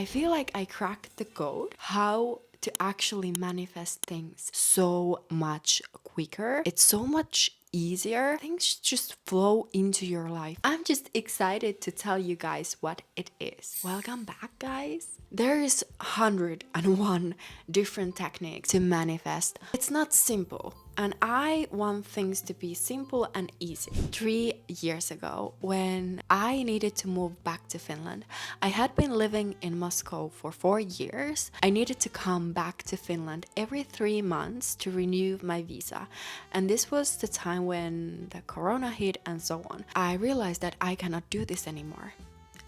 I feel like I cracked the code how to actually manifest things so much quicker. It's so much easier. Things just flow into your life. I'm just excited to tell you guys what it is. Welcome back, guys. There is 101 different techniques to manifest. It's not simple. And I want things to be simple and easy. 3 years ago, when I needed to move back to Finland, I had been living in Moscow for 4 years. I needed to come back to Finland every 3 months to renew my visa. And this was the time when the corona hit and so on. I realized that I cannot do this anymore.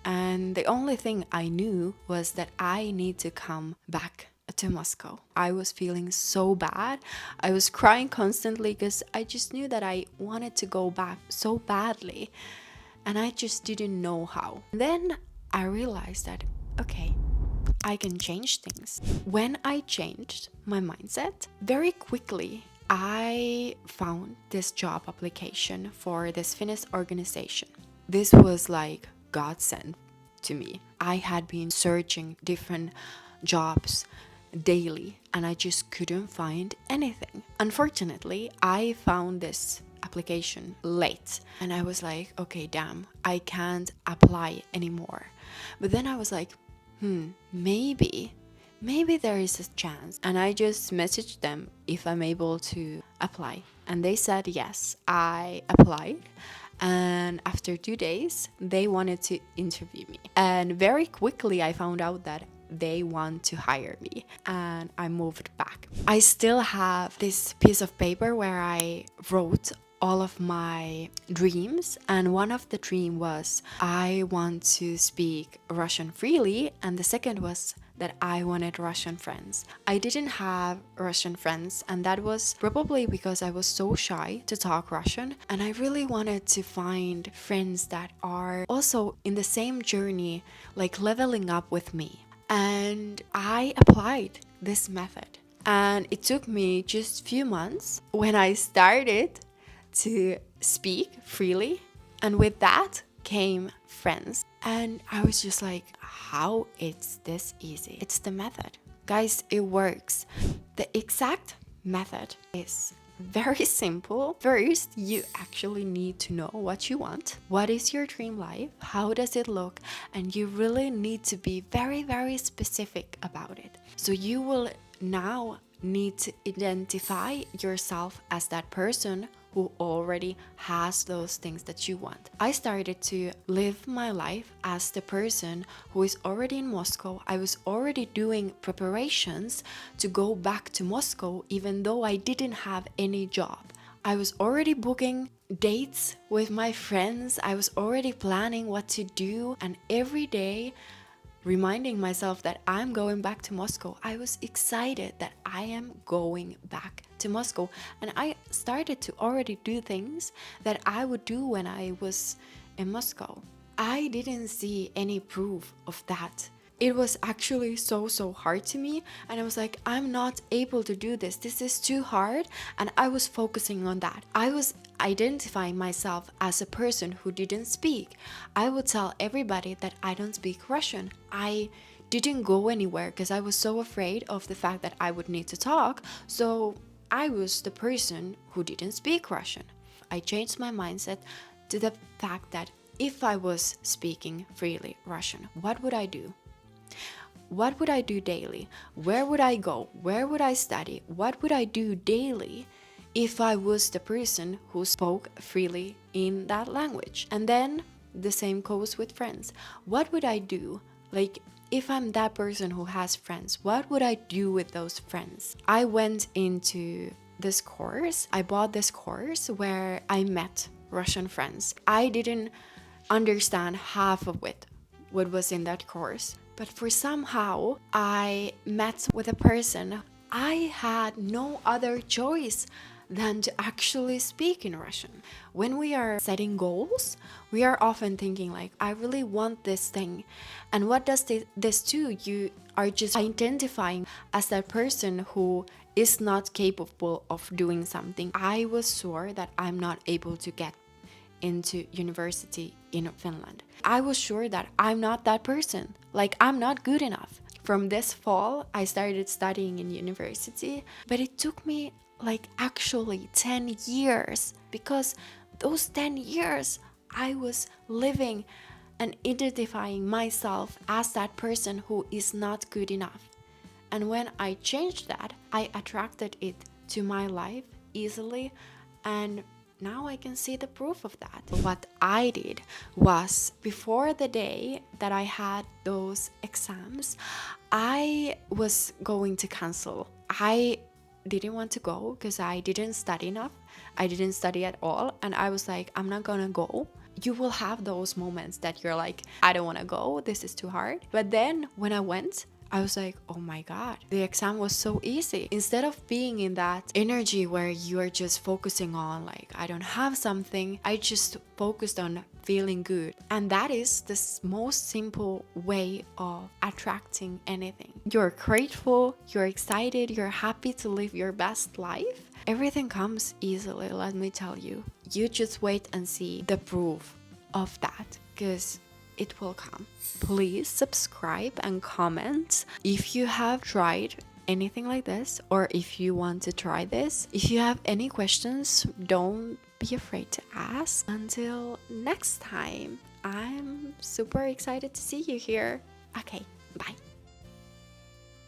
And the only thing I knew was that I need to come back to Moscow. I was feeling so bad. I was crying constantly because I just knew that I wanted to go back so badly. And I just didn't know how. Then I realized that, okay, I can change things. When I changed my mindset, very quickly, I found this job application for this Finnish organization. This was like God sent to me. I had been searching different jobs daily and I just couldn't find anything. Unfortunately, I found this application late and I was like, okay, damn, I can't apply anymore. But then I was like, maybe there is a chance. And I just messaged them if I'm able to apply. And they said yes. I applied. And after 2 days, they wanted to interview me. And very quickly, I found out that they want to hire me. And I moved back. I still have this piece of paper where I wrote all of my dreams, and one of the dream was I want to speak Russian freely, and the second was that I wanted Russian friends. I didn't have Russian friends, and that was probably because I was so shy to talk Russian, and I really wanted to find friends that are also in the same journey, like leveling up with me. And I applied this method, and it took me just few months when I started to speak freely, and with that came friends. And I was just like, how it's this easy? It's the method. Guys, it works. The exact method is very simple. First, you actually need to know what you want. What is your dream life? How does it look? And you really need to be very, very specific about it. So you will now need to identify yourself as that person who already has those things that you want. I started to live my life as the person who is already in Moscow. I was already doing preparations to go back to Moscow even though I didn't have any job. I was already booking dates with my friends. I was already planning what to do, and every day reminding myself that I'm going back to Moscow. I was excited that I am going back to Moscow, and I started to already do things that I would do when I was in Moscow. I didn't see any proof of that. It was actually so hard to me, and I was like, I'm not able to do this. This is too hard, and I was focusing on that. I was identifying myself as a person who didn't speak. I would tell everybody that I don't speak Russian. I didn't go anywhere because I was so afraid of the fact that I would need to talk, so I was the person who didn't speak Russian. I changed my mindset to the fact that if I was speaking freely Russian, what would I do? What would I do daily? Where would I go? Where would I study? What would I do daily if I was the person who spoke freely in that language? And then the same goes with friends. What would I do? Like, if I'm that person who has friends, what would I do with those friends? I went into this course. I bought this course where I met Russian friends. I didn't understand half of it, what was in that course. But for somehow I met with a person. I had no other choice than to actually speak in Russian. When we are setting goals, we are often thinking like, I really want this thing. And what does this do? You are just identifying as that person who is not capable of doing something. I was sure that I'm not able to get into university in Finland. I was sure that I'm not that person. Like, I'm not good enough. From this fall, I started studying in university, but it took me like actually 10 years, because those 10 years I was living and identifying myself as that person who is not good enough. And when I changed that, I attracted it to my life easily, and now I can see the proof of that. What I did was, before the day that I had those exams, I was going to cancel. I didn't want to go because I didn't study enough. I didn't study at all. And I was like, I'm not gonna go. You will have those moments that you're like, I don't want to go. This is too hard. But then when I went, I was like, oh my God, the exam was so easy. Instead of being in that energy where you're just focusing on like, I don't have something, I just focused on feeling good. And that is the most simple way of attracting anything. You're grateful, you're excited, you're happy to live your best life. Everything comes easily, let me tell you. You just wait and see the proof of that, because it will come. Please subscribe and comment if you have tried anything like this, or if you want to try this. If you have any questions, don't be afraid to ask. Until next time, I'm super excited to see you here. Okay,